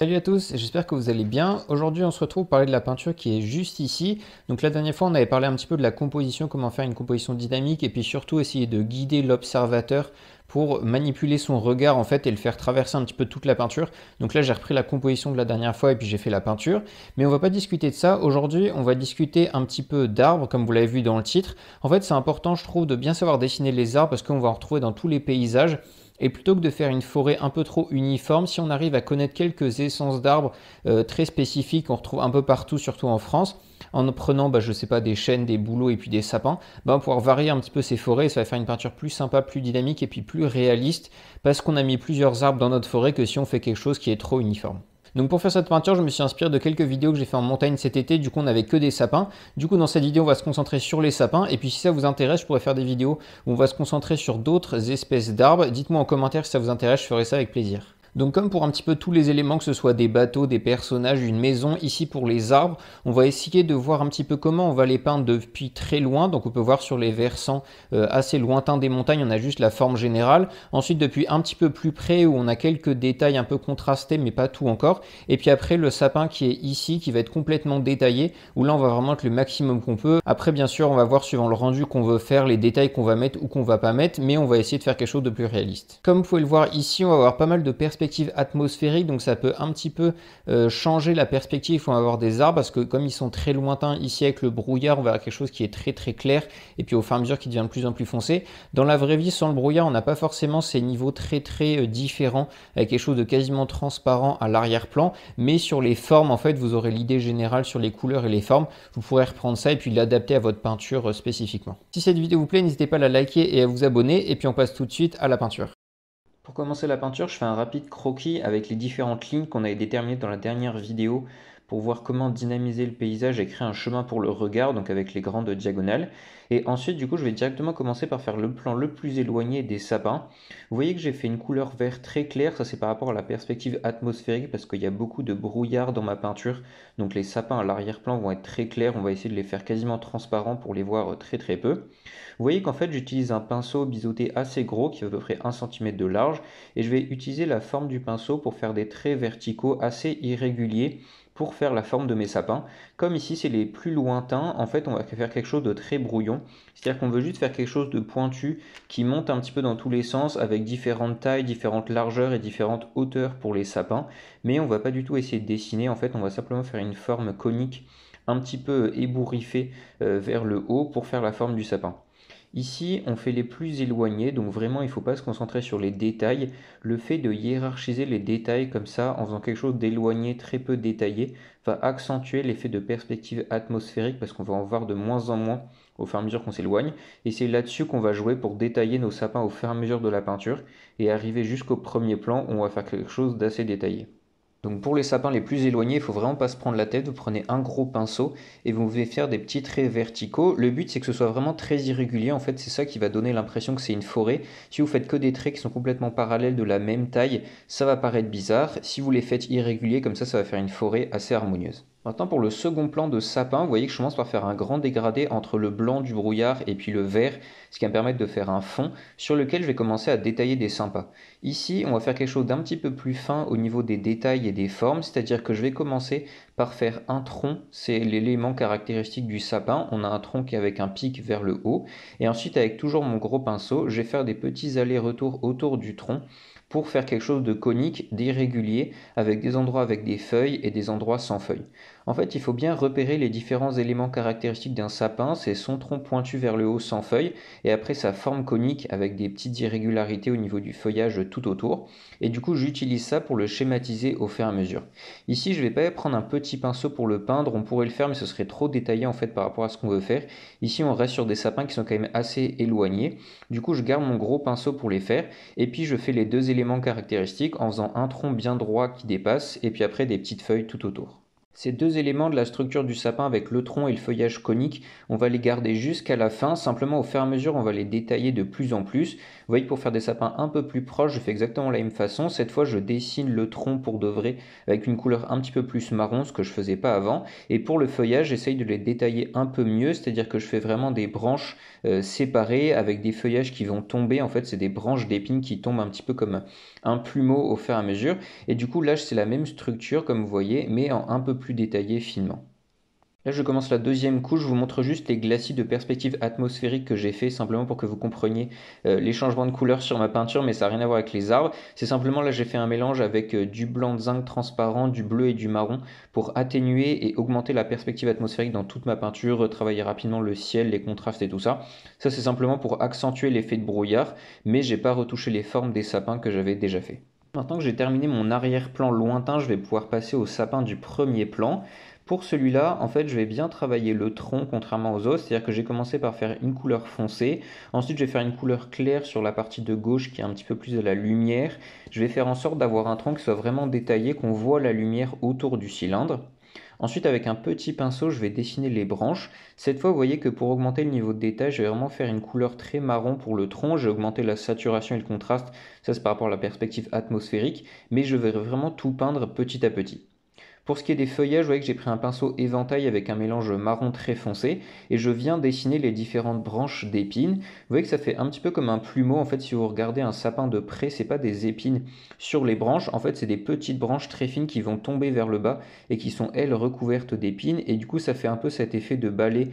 Salut à tous, j'espère que vous allez bien. Aujourd'hui, on se retrouve pour parler de la peinture qui est juste ici. Donc la dernière fois, on avait parlé un petit peu de la composition, comment faire une composition dynamique et puis surtout essayer de guider l'observateur pour manipuler son regard en fait et le faire traverser un petit peu toute la peinture. Donc là, j'ai repris la composition de la dernière fois et puis j'ai fait la peinture. Mais on va pas discuter de ça. Aujourd'hui, on va discuter un petit peu d'arbres, comme vous l'avez vu dans le titre. En fait, c'est important, je trouve, de bien savoir dessiner les arbres parce qu'on va en retrouver dans tous les paysages. Et plutôt que de faire une forêt un peu trop uniforme, si on arrive à connaître quelques essences d'arbres très spécifiques qu'on retrouve un peu partout, surtout en France, en prenant, je sais pas, des chênes, des bouleaux et puis des sapins, on va pouvoir varier un petit peu ces forêts et ça va faire une peinture plus sympa, plus dynamique et puis plus réaliste parce qu'on a mis plusieurs arbres dans notre forêt que si on fait quelque chose qui est trop uniforme. Donc pour faire cette peinture, je me suis inspiré de quelques vidéos que j'ai fait en montagne cet été. Du coup, on n'avait que des sapins. Du coup, dans cette vidéo, on va se concentrer sur les sapins. Et puis, si ça vous intéresse, je pourrais faire des vidéos où on va se concentrer sur d'autres espèces d'arbres. Dites-moi en commentaire si ça vous intéresse, je ferai ça avec plaisir. Donc comme pour un petit peu tous les éléments, que ce soit des bateaux, des personnages, une maison, ici pour les arbres, on va essayer de voir un petit peu comment on va les peindre depuis très loin. Donc on peut voir sur les versants assez lointains des montagnes, on a juste la forme générale. Ensuite depuis un petit peu plus près où on a quelques détails un peu contrastés mais pas tout encore. Et puis après le sapin qui est ici, qui va être complètement détaillé, où là on va vraiment être le maximum qu'on peut. Après bien sûr on va voir suivant le rendu qu'on veut faire, les détails qu'on va mettre ou qu'on va pas mettre, mais on va essayer de faire quelque chose de plus réaliste. Comme vous pouvez le voir ici, on va avoir pas mal de perspectives atmosphérique, donc ça peut un petit peu changer la perspective. Il faut avoir des arbres parce que comme ils sont très lointains ici avec le brouillard, on va avoir quelque chose qui est très très clair et puis au fur et à mesure qui devient de plus en plus foncé. Dans la vraie vie, sans le brouillard, on n'a pas forcément ces niveaux très très différents avec quelque chose de quasiment transparent à l'arrière-plan, mais sur les formes en fait vous aurez l'idée générale sur les couleurs et les formes. Vous pourrez reprendre ça et puis l'adapter à votre peinture spécifiquement. Si cette vidéo vous plaît, n'hésitez pas à la liker et à vous abonner et puis on passe tout de suite à la peinture. Pour commencer la peinture, je fais un rapide croquis avec les différentes lignes qu'on avait déterminées dans la dernière vidéo pour voir comment dynamiser le paysage et créer un chemin pour le regard, donc avec les grandes diagonales. Et ensuite, du coup, je vais directement commencer par faire le plan le plus éloigné des sapins. Vous voyez que j'ai fait une couleur vert très claire, ça c'est par rapport à la perspective atmosphérique parce qu'il y a beaucoup de brouillard dans ma peinture. Donc les sapins à l'arrière-plan vont être très clairs, on va essayer de les faire quasiment transparents pour les voir très très peu. Vous voyez qu'en fait j'utilise un pinceau biseauté assez gros qui fait à peu près 1 cm de large et je vais utiliser la forme du pinceau pour faire des traits verticaux assez irréguliers pour faire la forme de mes sapins. Comme ici c'est les plus lointains, en fait on va faire quelque chose de très brouillon, c'est-à-dire qu'on veut juste faire quelque chose de pointu qui monte un petit peu dans tous les sens avec différentes tailles, différentes largeurs et différentes hauteurs pour les sapins, mais on va pas du tout essayer de dessiner, en fait on va simplement faire une forme conique un petit peu ébouriffée vers le haut pour faire la forme du sapin. Ici, on fait les plus éloignés, donc vraiment il ne faut pas se concentrer sur les détails. Le fait de hiérarchiser les détails comme ça, en faisant quelque chose d'éloigné, très peu détaillé, va accentuer l'effet de perspective atmosphérique parce qu'on va en voir de moins en moins au fur et à mesure qu'on s'éloigne. Et c'est là-dessus qu'on va jouer pour détailler nos sapins au fur et à mesure de la peinture et arriver jusqu'au premier plan où on va faire quelque chose d'assez détaillé. Donc pour les sapins les plus éloignés, il ne faut vraiment pas se prendre la tête, vous prenez un gros pinceau et vous pouvez faire des petits traits verticaux. Le but c'est que ce soit vraiment très irrégulier, en fait c'est ça qui va donner l'impression que c'est une forêt. Si vous faites que des traits qui sont complètement parallèles de la même taille, ça va paraître bizarre. Si vous les faites irréguliers comme ça va faire une forêt assez harmonieuse. Maintenant pour le second plan de sapin, vous voyez que je commence par faire un grand dégradé entre le blanc du brouillard et puis le vert, ce qui va me permettre de faire un fond sur lequel je vais commencer à détailler des sympas. Ici, on va faire quelque chose d'un petit peu plus fin au niveau des détails et des formes, c'est-à-dire que je vais commencer par faire un tronc, c'est l'élément caractéristique du sapin. On a un tronc qui est avec un pic vers le haut, et ensuite avec toujours mon gros pinceau, je vais faire des petits allers-retours autour du tronc pour faire quelque chose de conique, d'irrégulier, avec des endroits avec des feuilles et des endroits sans feuilles. En fait, il faut bien repérer les différents éléments caractéristiques d'un sapin, c'est son tronc pointu vers le haut sans feuilles, et après sa forme conique avec des petites irrégularités au niveau du feuillage tout autour. Et du coup, j'utilise ça pour le schématiser au fur et à mesure. Ici, je ne vais pas prendre un petit pinceau pour le peindre, on pourrait le faire, mais ce serait trop détaillé en fait par rapport à ce qu'on veut faire. Ici, on reste sur des sapins qui sont quand même assez éloignés. Du coup, je garde mon gros pinceau pour les faire, et puis je fais les deux éléments caractéristiques en faisant un tronc bien droit qui dépasse, et puis après des petites feuilles tout autour. Ces deux éléments de la structure du sapin avec le tronc et le feuillage conique, on va les garder jusqu'à la fin. Simplement, au fur et à mesure, on va les détailler de plus en plus. Vous voyez que pour faire des sapins un peu plus proches, je fais exactement la même façon. Cette fois, je dessine le tronc pour de vrai avec une couleur un petit peu plus marron, ce que je ne faisais pas avant. Et pour le feuillage, j'essaye de les détailler un peu mieux, c'est-à-dire que je fais vraiment des branches séparées avec des feuillages qui vont tomber. En fait, c'est des branches d'épines qui tombent un petit peu comme un plumeau au fur et à mesure. Et du coup, là, c'est la même structure, comme vous voyez, mais en un peu plus détaillé finement. Là, je commence la deuxième couche. Je vous montre juste les glacis de perspective atmosphérique que j'ai fait, simplement pour que vous compreniez les changements de couleur sur ma peinture, mais ça n'a rien à voir avec les arbres. C'est simplement, là, j'ai fait un mélange avec du blanc de zinc transparent, du bleu et du marron pour atténuer et augmenter la perspective atmosphérique dans toute ma peinture, retravailler rapidement le ciel, les contrastes et tout ça. Ça, c'est simplement pour accentuer l'effet de brouillard, mais j'ai pas retouché les formes des sapins que j'avais déjà fait. Maintenant que j'ai terminé mon arrière-plan lointain, je vais pouvoir passer au sapin du premier plan. Pour celui-là, en fait, je vais bien travailler le tronc contrairement aux autres, c'est-à-dire que j'ai commencé par faire une couleur foncée. Ensuite, je vais faire une couleur claire sur la partie de gauche qui est un petit peu plus de la lumière. Je vais faire en sorte d'avoir un tronc qui soit vraiment détaillé, qu'on voit la lumière autour du cylindre. Ensuite, avec un petit pinceau, je vais dessiner les branches. Cette fois, vous voyez que pour augmenter le niveau de détail, je vais vraiment faire une couleur très marron pour le tronc. J'ai augmenté la saturation et le contraste. Ça, c'est par rapport à la perspective atmosphérique. Mais je vais vraiment tout peindre petit à petit. Pour ce qui est des feuillages, vous voyez que j'ai pris un pinceau éventail avec un mélange marron très foncé et je viens dessiner les différentes branches d'épines. Vous voyez que ça fait un petit peu comme un plumeau. En fait, si vous regardez un sapin de près, c'est pas des épines sur les branches. En fait, c'est des petites branches très fines qui vont tomber vers le bas et qui sont, elles, recouvertes d'épines. Et du coup, ça fait un peu cet effet de balai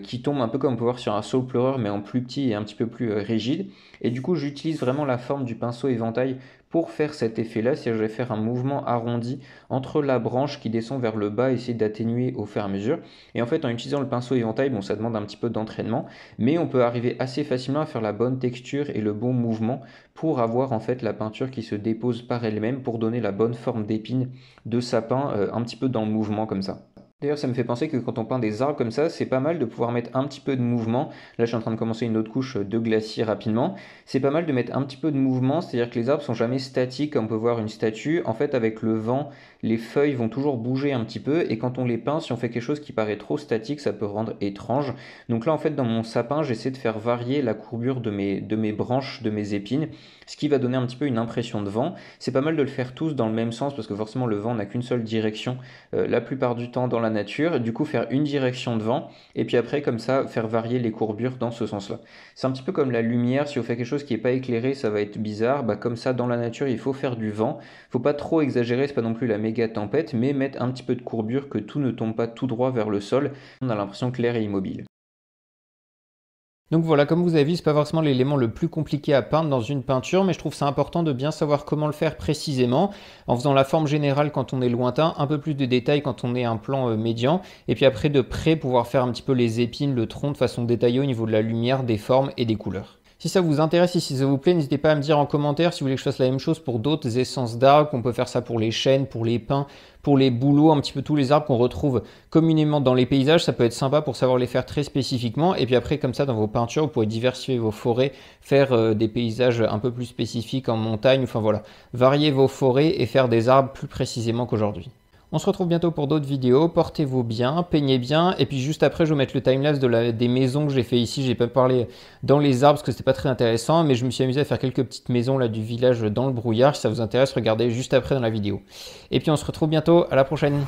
qui tombe un peu comme on peut voir sur un saule pleureur, mais en plus petit et un petit peu plus rigide. Et du coup, j'utilise vraiment la forme du pinceau éventail pour faire cet effet-là. Si je vais faire un mouvement arrondi entre la branche qui descend vers le bas, essayer d'atténuer au fur et à mesure. Et en fait, en utilisant le pinceau éventail, bon, ça demande un petit peu d'entraînement, mais on peut arriver assez facilement à faire la bonne texture et le bon mouvement pour avoir en fait la peinture qui se dépose par elle-même pour donner la bonne forme d'épine de sapin un petit peu dans le mouvement comme ça. D'ailleurs, ça me fait penser que quand on peint des arbres comme ça, c'est pas mal de pouvoir mettre un petit peu de mouvement. Là, je suis en train de commencer une autre couche de glacier rapidement. C'est pas mal de mettre un petit peu de mouvement, c'est-à-dire que les arbres sont jamais statiques comme on peut voir une statue. En fait, avec le vent, les feuilles vont toujours bouger un petit peu et quand on les peint, si on fait quelque chose qui paraît trop statique, ça peut rendre étrange. Donc là, en fait, dans mon sapin, j'essaie de faire varier la courbure de mes branches, de mes épines, ce qui va donner un petit peu une impression de vent. C'est pas mal de le faire tous dans le même sens parce que forcément, le vent n'a qu'une seule direction la plupart du temps dans la nature, du coup faire une direction de vent et puis après comme ça faire varier les courbures dans ce sens-là. C'est un petit peu comme la lumière, si on fait quelque chose qui n'est pas éclairé, ça va être bizarre, comme ça dans la nature il faut faire du vent, faut pas trop exagérer, c'est pas non plus la méga tempête, mais mettre un petit peu de courbure, que tout ne tombe pas tout droit vers le sol, on a l'impression que l'air est immobile. Donc voilà, comme vous avez vu, c'est pas forcément l'élément le plus compliqué à peindre dans une peinture, mais je trouve ça important de bien savoir comment le faire précisément, en faisant la forme générale quand on est lointain, un peu plus de détails quand on est un plan médian, et puis après de près pouvoir faire un petit peu les épines, le tronc de façon détaillée au niveau de la lumière, des formes et des couleurs. Si ça vous intéresse et si ça vous plaît, n'hésitez pas à me dire en commentaire si vous voulez que je fasse la même chose pour d'autres essences d'arbres, qu'on peut faire ça pour les chênes, pour les pins, pour les bouleaux, un petit peu tous les arbres qu'on retrouve communément dans les paysages. Ça peut être sympa pour savoir les faire très spécifiquement. Et puis après, comme ça, dans vos peintures, vous pourrez diversifier vos forêts, faire des paysages un peu plus spécifiques en montagne. Enfin voilà, varier vos forêts et faire des arbres plus précisément qu'aujourd'hui. On se retrouve bientôt pour d'autres vidéos, portez-vous bien, peignez bien, et puis juste après je vais mettre le timelapse des maisons que j'ai fait ici. J'ai pas parlé dans les arbres parce que c'était pas très intéressant, mais je me suis amusé à faire quelques petites maisons là du village dans le brouillard. Si ça vous intéresse, regardez juste après dans la vidéo. Et puis on se retrouve bientôt, à la prochaine.